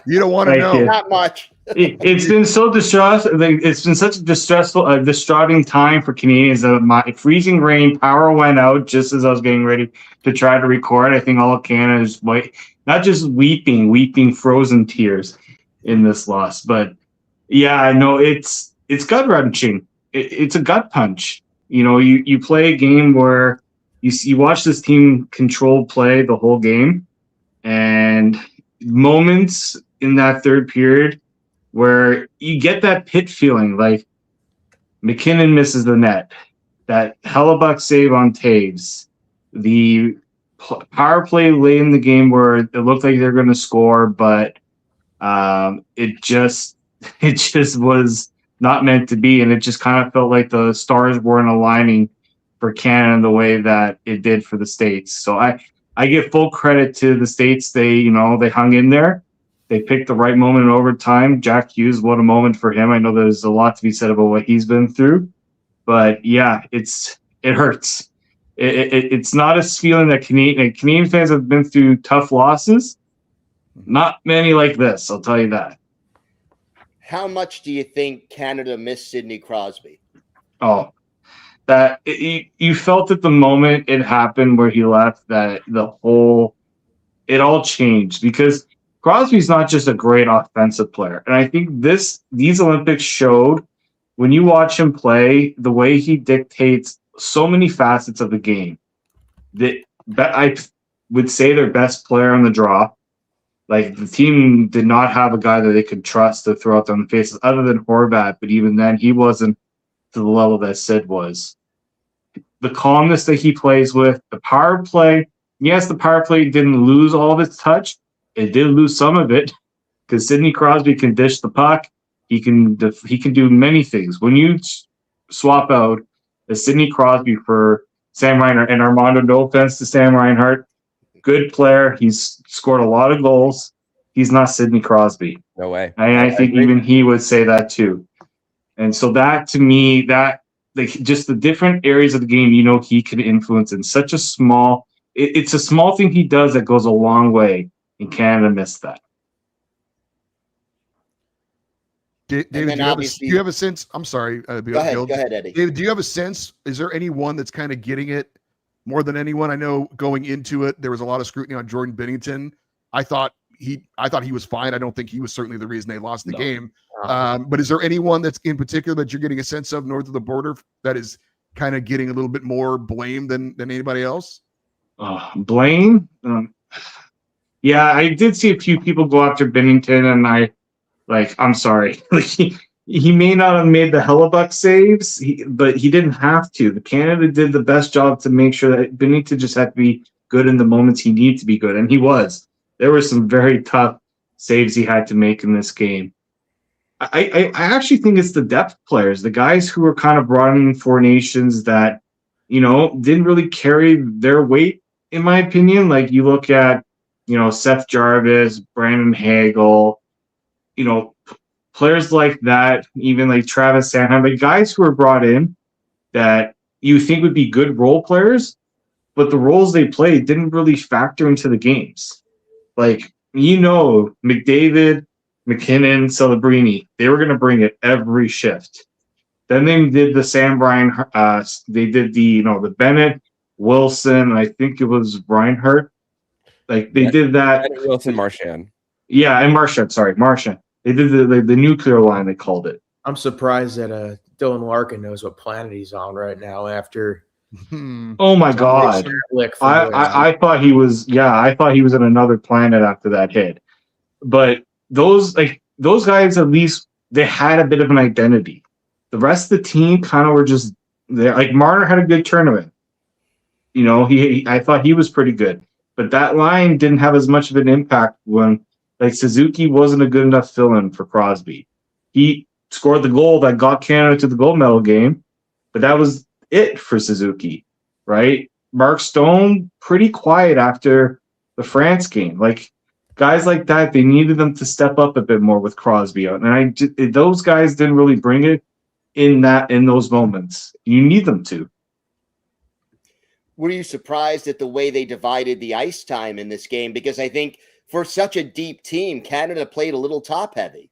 You don't want to Thank know. you. Not much. It's been so distressing. It's been such a distraughting time for Canadians that my freezing rain, power went out just as I was getting ready to try to record. I think all of Canada is not just weeping frozen tears in this loss. But yeah, I know it's gut wrenching. It's a gut punch. You play a game where you watch this team control play the whole game, and moments in that third period where you get that pit feeling, like McKinnon misses the net, that Hellebuck save on Taves, the power play late in the game where it looked like they're going to score, but it just was not meant to be, and it just kind of felt like the stars weren't aligning for Canada the way that it did for the States. So I give full credit to the States. They hung in there. They picked the right moment in overtime. Jack Hughes, what a moment for him. I know there's a lot to be said about what he's been through, but yeah, it hurts. It's not a feeling that Canadian fans have been through tough losses. Not many like this, I'll tell you that. How much do you think Canada missed Sidney Crosby? Oh, you felt at the moment it happened where he left that it all changed, because Crosby's not just a great offensive player. And I think these Olympics showed, when you watch him play, the way he dictates so many facets of the game. I would say their best player on the draw. Like, the team did not have a guy that they could trust to throw out on the faces other than Horvat, but even then he wasn't to the level that Sid was. The calmness that he plays with, the power play. Yes, the power play didn't lose all of its touch. It did lose some of it, because Sidney Crosby can dish the puck. He can do many things. When you swap out a Sidney Crosby for Sam Reinhart, and Armando, no offense to Sam Reinhart, good player. He's scored a lot of goals. He's not Sidney Crosby. No way. I think even he would say that too. And so that, to me, just the different areas of the game, he could influence in such a small. It's a small thing he does that goes a long way, and Canada missed that. David, do you have a sense? I'm sorry. Go ahead, Eddie. David, do you have a sense? Is there anyone that's kind of getting it more than anyone? I know going into it, there was a lot of scrutiny on Jordan Binnington. I thought he was fine. I don't think he was certainly the reason they lost the game. But is there anyone that's in particular that you're getting a sense of north of the border that is kind of getting a little bit more blame than anybody else? Blame? Yeah, I did see a few people go after Binnington, and I'm sorry. He may not have made the Hellebuck saves, but he didn't have to. Canada did the best job to make sure that Binnington just had to be good in the moments he needed to be good, and he was. There were some very tough saves he had to make in this game. I actually think it's the depth players, the guys who were kind of brought in for nations that, didn't really carry their weight, in my opinion. Like, you look at, Seth Jarvis, Brandon Hagel, players like that, even like Travis Sanheim, like guys who are brought in that you think would be good role players, but the roles they played didn't really factor into the games. Like, McDavid, McKinnon, Celebrini, they were going to bring it every shift. Then they did the Sam Reinhart, they did the Bennett, Wilson, I think it was Reinhart. Like, they did that. Bennett, Wilson, Marchand. Yeah, and Marchand. They did the nuclear line, they called it. I'm surprised that Dylan Larkin knows what planet he's on right now after. Oh my God! I thought he was. Yeah, I thought he was in another planet after that hit. But those guys, at least they had a bit of an identity. The rest of the team kind of were just there. Like, Marner had a good tournament. I thought he was pretty good, but that line didn't have as much of an impact when. Like, Suzuki wasn't a good enough fill-in for Crosby. He scored the goal that got Canada to the gold medal game, but that was it for Suzuki, right? Mark Stone, pretty quiet after the France game. Like, guys like that, they needed them to step up a bit more with Crosby out. And those guys didn't really bring it in those moments. You need them to. Were you surprised at the way they divided the ice time in this game? Because I think for such a deep team, Canada played a little top heavy.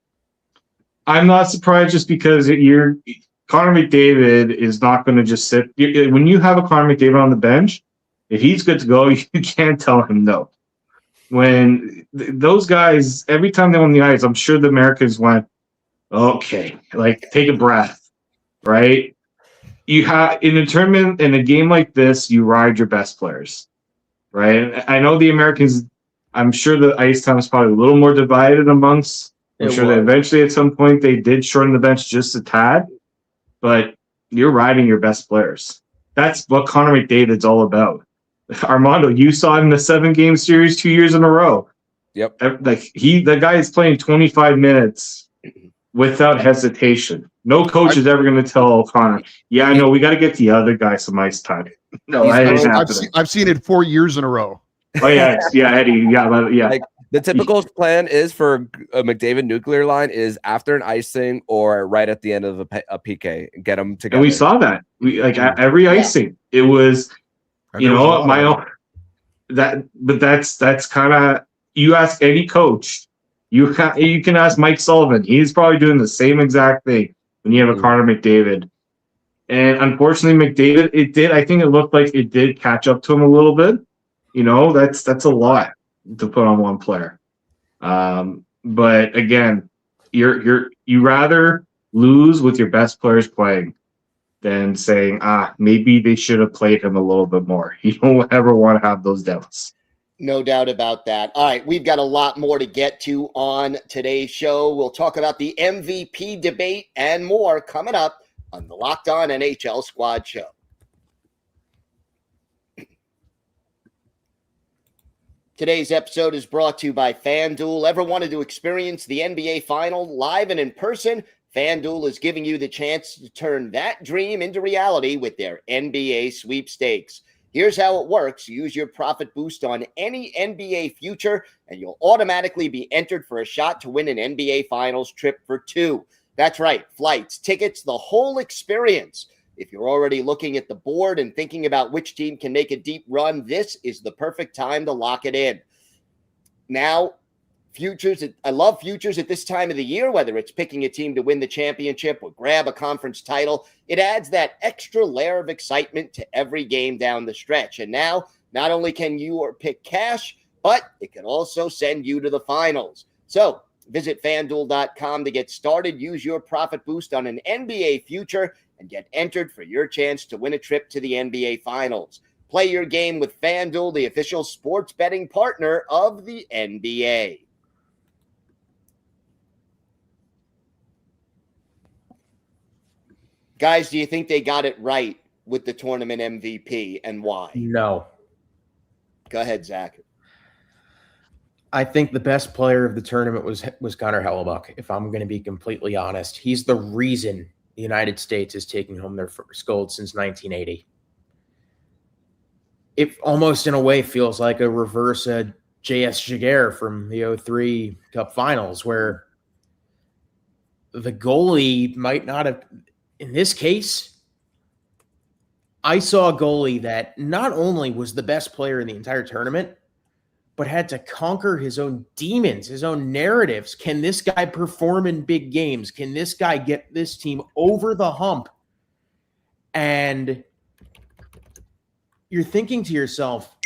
I'm not surprised just because Connor McDavid is not going to just sit. When you have a Connor McDavid on the bench, if he's good to go, you can't tell him no. When those guys, every time they won the ice, I'm sure the Americans went, okay, like take a breath, right? You have in a tournament, in a game like this, you ride your best players, right? I know the Americans. I'm sure the ice time is probably a little more divided amongst. I'm sure that eventually at some point they did shorten the bench just a tad, but you're riding your best players. That's what Connor McDavid's all about. Armando, you saw him in the 7-game series 2 years in a row. Yep. The guy is playing 25 minutes without hesitation. No coach is ever going to tell Connor, yeah, I know we got to get the other guy some ice time. No, that isn't happening. I've seen it 4 years in a row. Oh yeah, Eddie, yeah. Like, the typical plan is for a McDavid nuclear line is after an icing or right at the end of a PK, get them together. And we saw that. Every icing, it was. That's kind of, you ask any coach, you can ask Mike Sullivan. He's probably doing the same exact thing when you have a Connor McDavid. And unfortunately, McDavid, I think it looked like it did catch up to him a little bit. That's a lot to put on one player. But again, you rather lose with your best players playing than saying, maybe they should have played him a little bit more. You don't ever want to have those doubts. No doubt about that. All right, we've got a lot more to get to on today's show. We'll talk about the MVP debate and more coming up on the Locked On NHL Squad Show. Today's episode is brought to you by FanDuel. Ever wanted to experience the NBA Final live and in person? FanDuel is giving you the chance to turn that dream into reality with their NBA sweepstakes. Here's how it works. Use your profit boost on any NBA future, and you'll automatically be entered for a shot to win an NBA Finals trip for 2. That's right, flights, tickets, the whole experience. If you're already looking at the board and thinking about which team can make a deep run, this is the perfect time to lock it in. Now, futures, I love futures at this time of the year, whether it's picking a team to win the championship or grab a conference title. It adds that extra layer of excitement to every game down the stretch. And now, not only can you pick cash, but it can also send you to the finals. So visit FanDuel.com to get started. Use your profit boost on an NBA future and get entered for your chance to win a trip to the NBA Finals. Play your game with FanDuel, the official sports betting partner of the NBA. Guys, do you think they got it right with the tournament MVP, and why? No. Go ahead, Zach. I think the best player of the tournament was Connor Hellebuyck, if I'm going to be completely honest. He's the reason the United States is taking home their first gold since 1980. It almost in a way feels like a reverse J.S. Jaguar from the 03 Cup Finals, where the goalie might not have, in this case, I saw a goalie that not only was the best player in the entire tournament, but had to conquer his own demons, his own narratives. Can this guy perform in big games? Can this guy get this team over the hump? And you're thinking to yourself,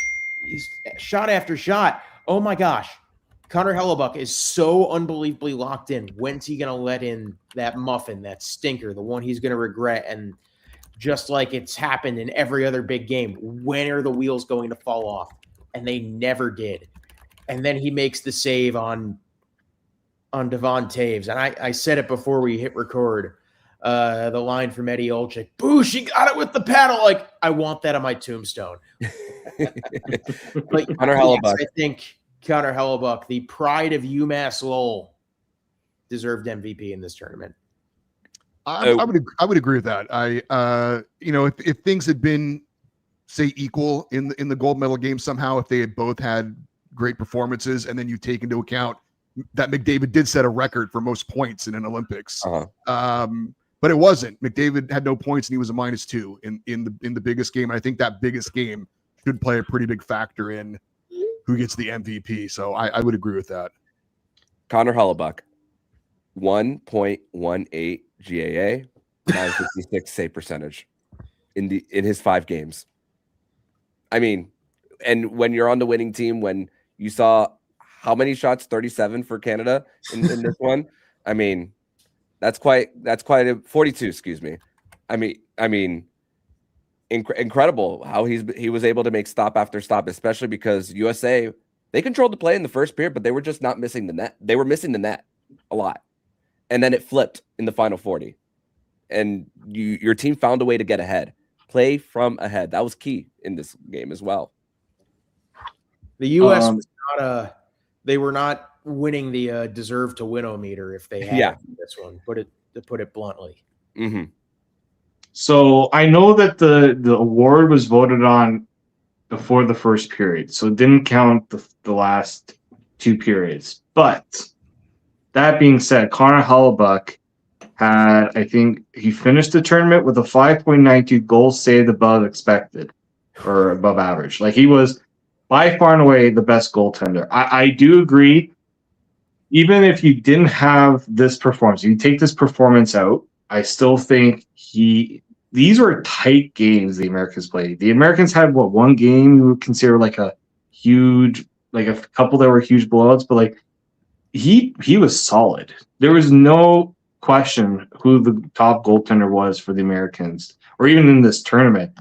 he's shot after shot. Oh my gosh, Connor Hellebuyck is so unbelievably locked in. When's he going to let in that muffin, that stinker, the one he's going to regret? And just like it's happened in every other big game, when are the wheels going to fall off? And they never did. And then he makes the save on Devon Taves. And I said it before we hit record, the line from Eddie Olczyk, boo, she got it with the paddle. Like, I want that on my tombstone. But Connor Hellebuyck. I think Connor Hellebuyck, the pride of UMass Lowell, deserved MVP in this tournament. I would agree with that. If things had been, say, equal in the gold medal game somehow, if they had both had great performances, and then you take into account that McDavid did set a record for most points in an Olympics. But it wasn't. McDavid had no points and he was a -2 in the biggest game. And I think that biggest game should play a pretty big factor in who gets the MVP. So I would agree with that. Connor Hellebuck, 1.18 GAA, 956 save percentage in his 5 games. I mean, and when you're on the winning team, when you saw how many shots, 37 for Canada in this one. I mean, that's quite a 42. Excuse me. I mean, incredible how he was able to make stop after stop, especially because USA, they controlled the play in the first period, but they were just not missing the net. They were missing the net a lot, and then it flipped in the final 40, and your team found a way to get ahead. Play from ahead. That was key in this game as well. The U.S. was not they were not winning the deserve to win-o-meter if they had this one. To put it bluntly. Mm-hmm. So I know that the award was voted on before the first period, so it didn't count the last 2 periods. But that being said, Connor Hellebuck had, I think he finished the tournament with a 5.92 goals saved above expected or above average. Like, he was by far and away the best goaltender. I do agree. Even if you didn't have this performance, you take this performance out, I still think these were tight games the Americans played. The Americans had one game you would consider like a huge, like a couple that were huge blowouts, but like he was solid. There was no question who the top goaltender was for the Americans, or even in this tournament.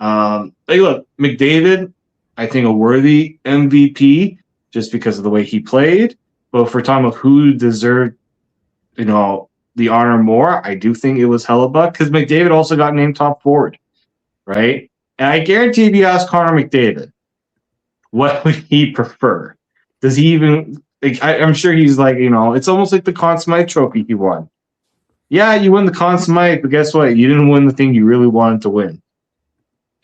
Like, look, McDavid, I think a worthy MVP just because of the way he played. But if we're talking about who deserved, the honor more, I do think it was Hellebuck, because McDavid also got named top forward, right? And I guarantee if you ask Connor McDavid, what would he prefer? Does he even? Like, I'm sure he's like, it's almost like the Conn Smythe Trophy he won. Yeah, you won the Conn Smythe, but guess what? You didn't win the thing you really wanted to win.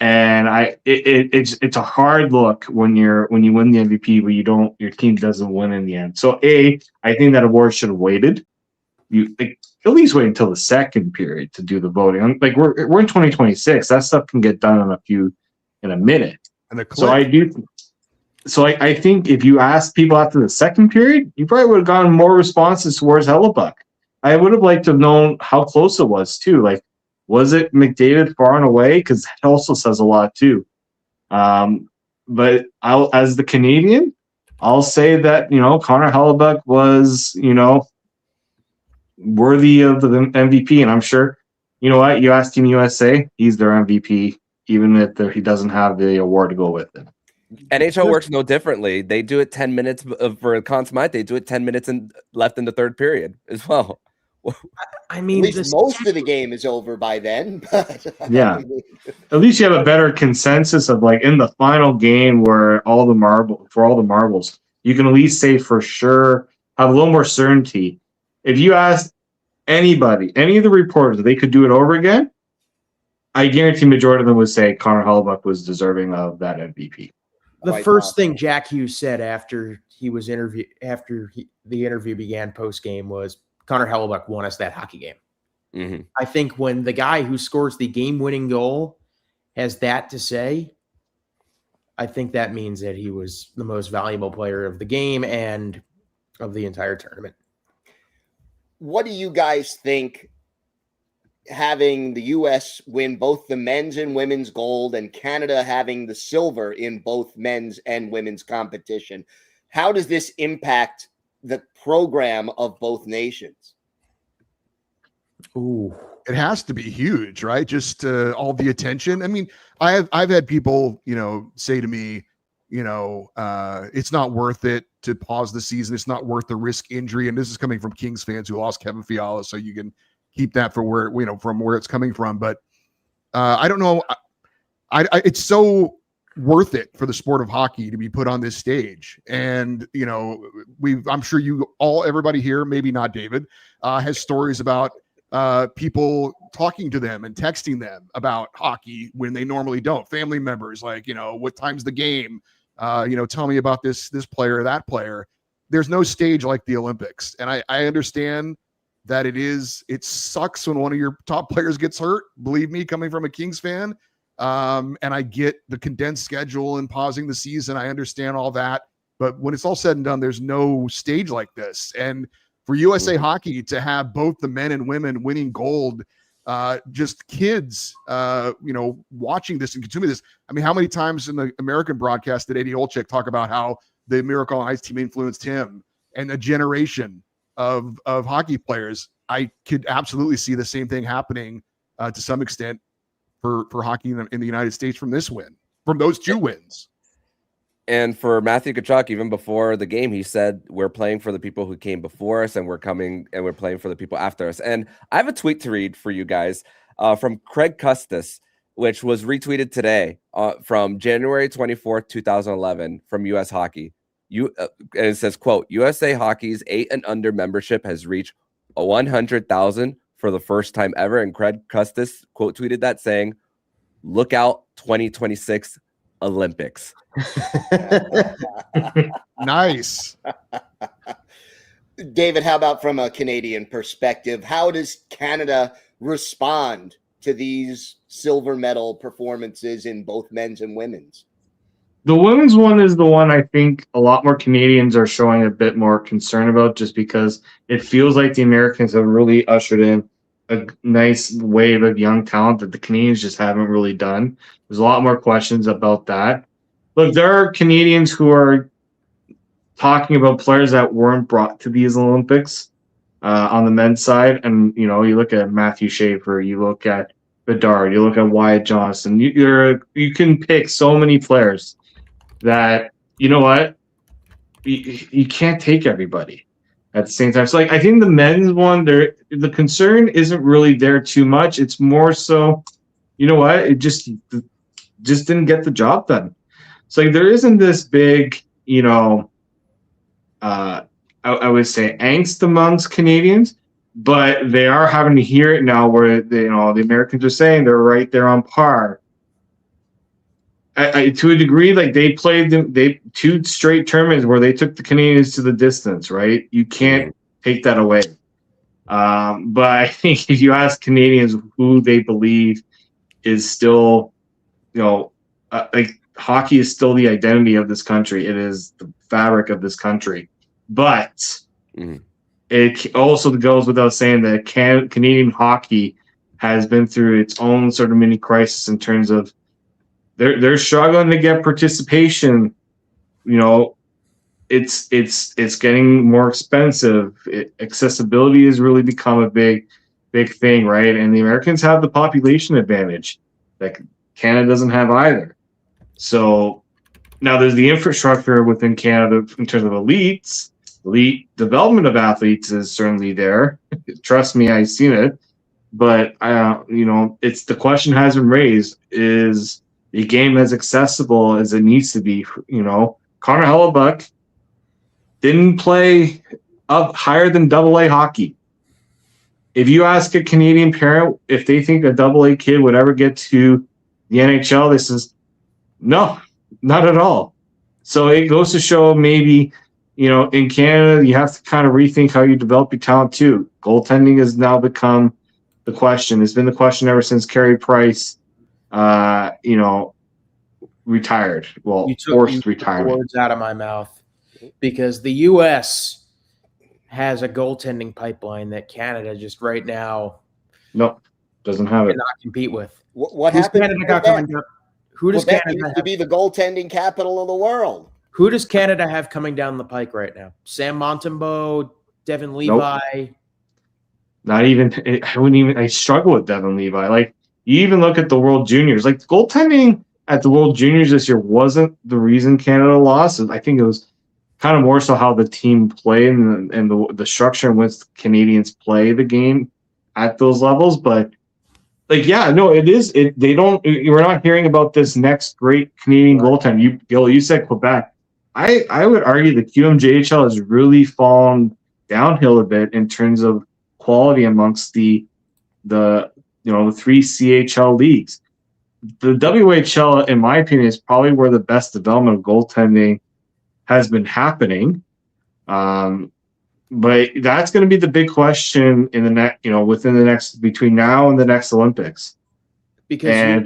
And it's a hard look when you win the MVP, but your team doesn't win in the end. So I think that award should have waited. You at least wait until the second period to do the voting. Like, we're in 2026. That stuff can get done in a minute. And so I think if you asked people after the second period, you probably would have gotten more responses towards Hellebuck. I would have liked to have known how close it was too. Like, was it McDavid far and away? Because that also says a lot too. But as the Canadian, I'll say that Connor Hellebuck was worthy of the MVP, and I'm sure you ask Team USA, he's their MVP, even if he doesn't have the award to go with it. NHL works no differently. They do it 10 minutes for Conn Smythe. They do it 10 minutes left in the third period as well. I mean, at least most of the game is over by then. Yeah, at least you have a better consensus of, like, in the final game where all the marbles, you can at least say for sure, have a little more certainty. If you ask anybody, any of the reporters, if they could do it over again, I guarantee majority of them would say Connor Hellebuck was deserving of that MVP. The first thing Jack Hughes said after the interview began post game was, Connor Hellebuck won us that hockey game. Mm-hmm. I think when the guy who scores the game-winning goal has that to say, I think that means that he was the most valuable player of the game and of the entire tournament. What do you guys think, having the U.S. win both the men's and women's gold and Canada having the silver in both men's and women's competition? How does this impact the program of both nations? Ooh, it has to be huge, right? Just all the attention. I mean, I've had people, say to me, it's not worth it to pause the season. It's not worth the risk injury. And this is coming from Kings fans who lost Kevin Fiala, so you can keep that for where from where it's coming from. But I don't know. It's so worth it for the sport of hockey to be put on this stage. And, I'm sure everybody here, maybe not David, has stories about people talking to them and texting them about hockey when they normally don't. Family members, like, what time's the game? Tell me about this player or that player. There's no stage like the Olympics. And I understand that it sucks when one of your top players gets hurt. Believe me, coming from a Kings fan, And I get the condensed schedule and pausing the season. I understand all that. But when it's all said and done, there's no stage like this. And for USA Hockey to have both the men and women winning gold, just kids, watching this and consuming this. I mean, how many times in the American broadcast did Eddie Olczyk talk about how the Miracle on Ice team influenced him and a generation of hockey players? I could absolutely see the same thing happening to some extent for hockey in the United States from those two wins. And for Matthew Tkachuk, even before the game, he said, we're playing for the people who came before us, and we're playing for the people after us. And I have a tweet to read for you guys from Craig Custis, which was retweeted today from January 24th, 2011 from US Hockey. And it says, quote, USA Hockey's 8 and under membership has reached 100,000 for the first time ever. And Craig Custis quote tweeted that saying, look out 2026 Olympics. Nice. David, how about from a Canadian perspective? How does Canada respond to these silver medal performances in both men's and women's? The women's one is the one I think a lot more Canadians are showing a bit more concern about, just because it feels like the Americans have really ushered in a nice wave of young talent that the Canadians just haven't really done. There's a lot more questions about that. Look, there are Canadians who are talking about players that weren't brought to these Olympics on the men's side. And, you look at Matthew Schaefer, you look at Bedard, you look at Wyatt Johnston. You can pick so many players that, you know what, you can't take everybody at the same time. So, I think the men's one, the concern isn't really there too much. It's more so, you know what, it just didn't get the job done. So there isn't this big, I would say angst amongst Canadians, but they are having to hear it now where the Americans are saying they're right there on par. To a degree, they played they 2 straight tournaments where they took the Canadians to the distance, right? You can't take that away. But I think if you ask Canadians who they believe is still, hockey is still the identity of this country. It is the fabric of this country. But it also goes without saying that Canadian hockey has been through its own sort of mini crisis in terms of they're struggling to get participation. It's getting more expensive. Accessibility has really become a big thing, right? And the Americans have the population advantage that Canada doesn't have either. So now there's the infrastructure within Canada in terms of elite development of athletes is certainly there. Trust me, I've seen it. But it's the question has been raised: is the game as accessible as it needs to be? Connor Hellebuyck didn't play up higher than AA hockey. If you ask a Canadian parent if they think a AA kid would ever get to the NHL, this is no, not at all. So it goes to show maybe, in Canada, you have to kind of rethink how you develop your talent too. Goaltending has now become the question. It's been the question ever since Carey Price, retired. Well, forced retirement. Words out of my mouth, because the U.S. has a goaltending pipeline that Canada just right now doesn't have it. cannot compete with. What Who's happened? Canada got coming down? Who does Quebec Canada used to be the goaltending capital of the world. Who does Canada have coming down the pike right now? Sam Montembeault, Devin Levi. Not even. I struggle with Devin Levi. You even look at the World Juniors. Goaltending at the World Juniors this year wasn't the reason Canada lost. I think it was kind of more so how the team played and the structure in which the Canadians play the game at those levels. But it is. We're not hearing about this next great Canadian goaltender. You said Quebec. I would argue the QMJHL has really fallen downhill a bit in terms of quality amongst the 3 CHL leagues. The WHL, in my opinion, is probably where the best development of goaltending has been happening. But that's going to be the big question in the between now and the next Olympics. Because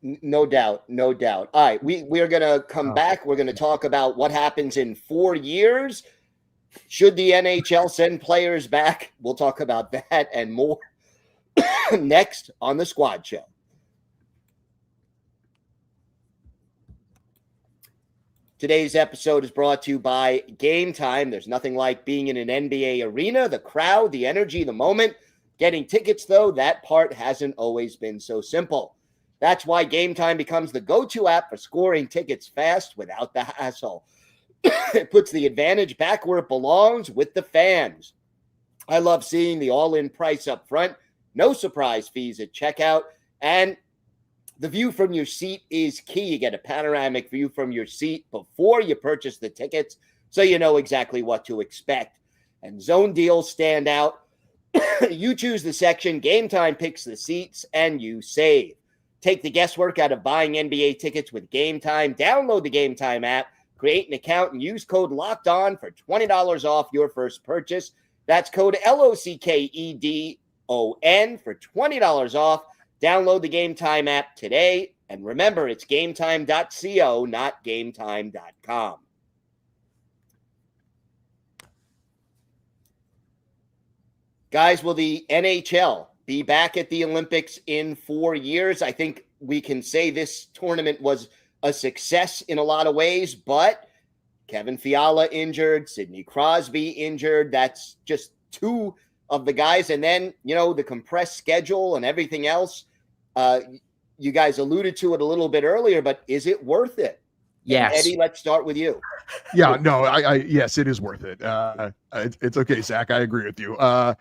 No doubt. All right, we are going to come back. We're going to talk about what happens in 4 years. Should the NHL send players back? We'll talk about that and more next on the Squad Show. Today's episode is brought to you by Game Time. There's nothing like being in an NBA arena, the crowd, the energy, the moment. Getting tickets, though, that part hasn't always been so simple. That's why Game Time becomes the go-to app for scoring tickets fast without the hassle. It puts the advantage back where it belongs, with the fans. I love seeing the all-in price up front, no surprise fees at checkout, and the view from your seat is key. You get a panoramic view from your seat before you purchase the tickets, so you know exactly what to expect. And zone deals stand out. You choose the section, Game Time picks the seats, and you save. Take the guesswork out of buying NBA tickets with Game Time. Download the Game Time app, create an account, and use code LOCKEDON for $20 off your first purchase. That's code LOCKEDON for $20 off. Download the Game Time app today. And remember, it's gametime.co, not gametime.com. Guys, will the NHL be back at the Olympics in 4 years? I think we can say this tournament was a success in a lot of ways, but Kevin Fiala injured, Sidney Crosby injured. That's just two of the guys. And then, the compressed schedule and everything else. You guys alluded to it a little bit earlier, but is it worth it? Yes. Eddie, let's start with you. Yeah, no, yes, it is worth it. It's okay, Zach. I agree with you. As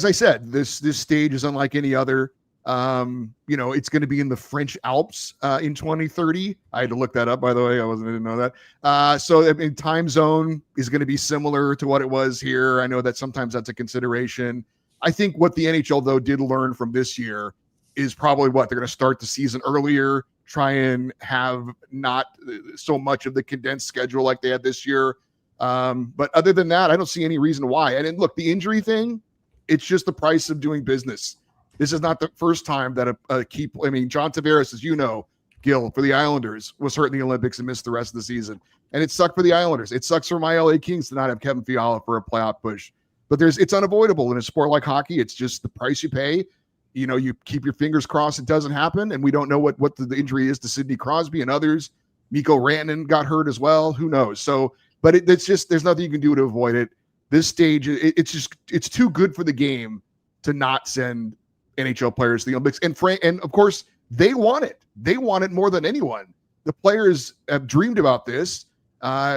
I said, this stage is unlike any other. It's going to be in the French Alps in 2030. I had to look that up, by the way. I didn't know that. So time zone is going to be similar to what it was here. I know that sometimes that's a consideration. I think what the NHL, though, did learn from this year is probably what they're going to start the season earlier, try and have not so much of the condensed schedule like they had this year. But other than that, I don't see any reason why. And then, look, the injury thing, it's just the price of doing business. This is not the first time that John Tavares, as you know, Gil, for the Islanders, was hurt in the Olympics and missed the rest of the season. And it sucked for the Islanders. It sucks for my LA Kings to not have Kevin Fiala for a playoff push. But it's unavoidable in a sport like hockey. It's just the price you pay. You keep your fingers crossed it doesn't happen. And we don't know what the injury is to Sidney Crosby and others. Mikko Rantanen got hurt as well. Who knows? So, but it's just, there's nothing you can do to avoid it. This stage, it's too good for the game to not send NHL players to the Olympics. And of course, they want it. They want it more than anyone. The players have dreamed about this.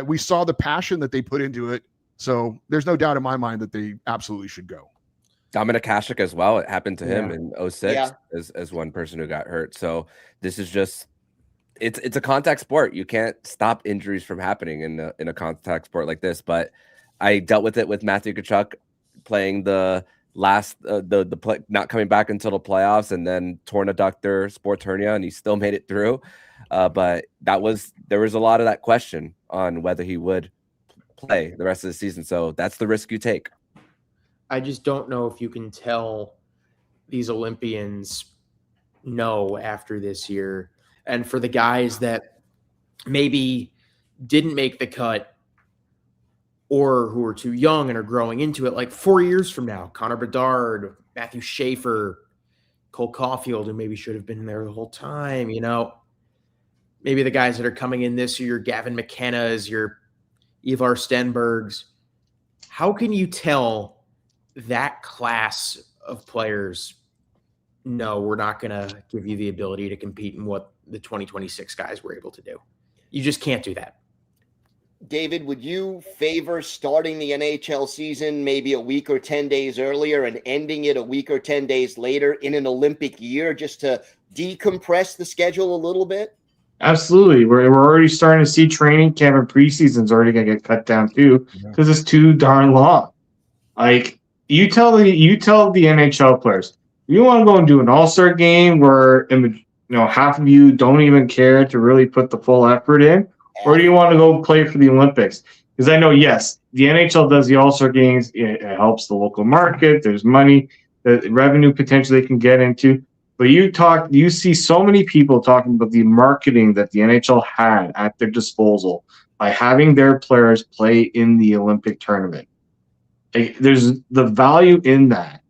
We saw the passion that they put into it. So there's no doubt in my mind that they absolutely should go. Dominik Hasek as well. It happened to him in 2006 as one person who got hurt. So this is just, it's a contact sport. You can't stop injuries from happening in a contact sport like this. But I dealt with it with Matthew Tkachuk playing the last the play, not coming back until the playoffs, and then torn adductor, sports hernia, and he still made it through. But there was a lot of that question on whether he would play the rest of the season. So that's the risk you take. I just don't know if you can tell these Olympians no after this year. And for the guys that maybe didn't make the cut or who are too young and are growing into it, like 4 years from now, Connor Bedard, Matthew Schaefer, Cole Caulfield, who maybe should have been there the whole time, maybe the guys that are coming in this year, Gavin McKenna's, your Ivar Stenberg's. How can you tell that class of players, no, we're not going to give you the ability to compete in what the 2026 guys were able to do? You just can't do that. David, would you favor starting the NHL season maybe a week or 10 days earlier and ending it a week or 10 days later in an Olympic year just to decompress the schedule a little bit? Absolutely. We're already starting to see training camp and preseason's already going to get cut down too because it's too darn long. Like, you tell the NHL players, you want to go and do an all-star game where half of you don't even care to really put the full effort in, or do you want to go play for the Olympics? Because I know, yes, the NHL does the all-star games. It helps the local market. There's money, the revenue potential they can get into. But you see so many people talking about the marketing that the NHL had at their disposal by having their players play in the Olympic tournament. Like, there's the value in that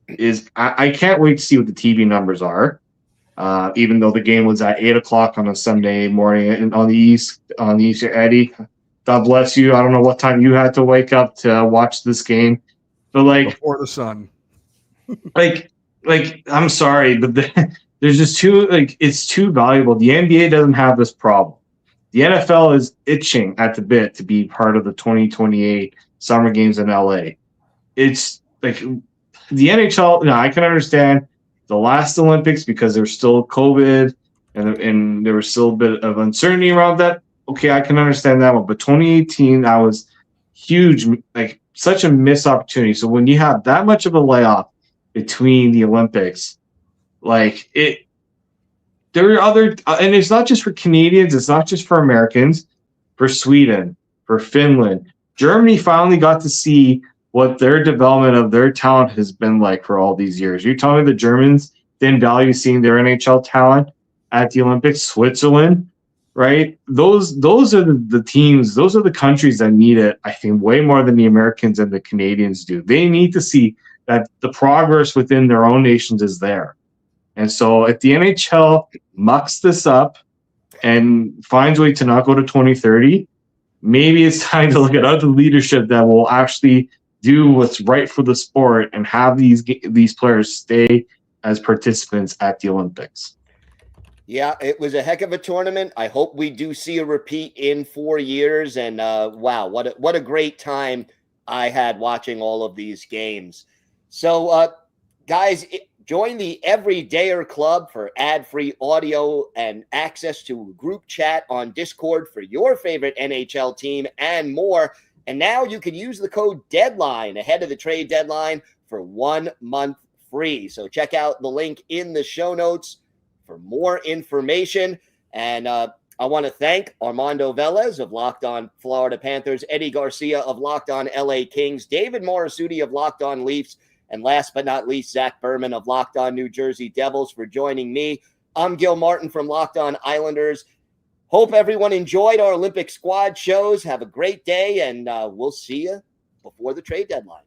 is I can't wait to see what the TV numbers are. Even though the game was at 8:00 on a Sunday morning on the East Eddie, God bless you. I don't know what time you had to wake up to watch this game, but like Before the sun. like I'm sorry, but there's just it's too valuable. The NBA doesn't have this problem. The NFL is itching at the bit to be part of the 2028 Summer Games in LA. It's like the NHL. Now I can understand the last Olympics because there's still COVID and there was still a bit of uncertainty around that. Okay, I can understand that one. But 2018, that was huge, like such a missed opportunity. So when you have that much of a layoff between the Olympics, like there are other, and it's not just for Canadians, it's not just for Americans, for Sweden, for Finland. Germany finally got to see what their development of their talent has been like for all these years. You're telling me the Germans didn't value seeing their NHL talent at the Olympics? Switzerland, right? Those are the teams, those are the countries that need it, I think, way more than the Americans and the Canadians do. They need to see that the progress within their own nations is there. And so if the NHL mucks this up and finds a way to not go to 2030, maybe it's time to look at other leadership that will actually do what's right for the sport and have these players stay as participants at the Olympics. Yeah, it was a heck of a tournament. I hope we do see a repeat in 4 years. And wow, what a great time I had watching all of these games. So, guys, join the Everydayer Club for ad-free audio and access to group chat on Discord for your favorite NHL team and more. And now you can use the code DEADLINE ahead of the trade deadline for 1 month free. So check out the link in the show notes for more information. And I want to thank Armando Velez of Locked On Florida Panthers, Eddie Garcia of Locked On LA Kings, David Morisuti of Locked On Leafs, and last but not least, Zach Berman of Locked On New Jersey Devils for joining me. I'm Gil Martin from Locked On Islanders. Hope everyone enjoyed our Olympic squad shows. Have a great day, and we'll see you before the trade deadline.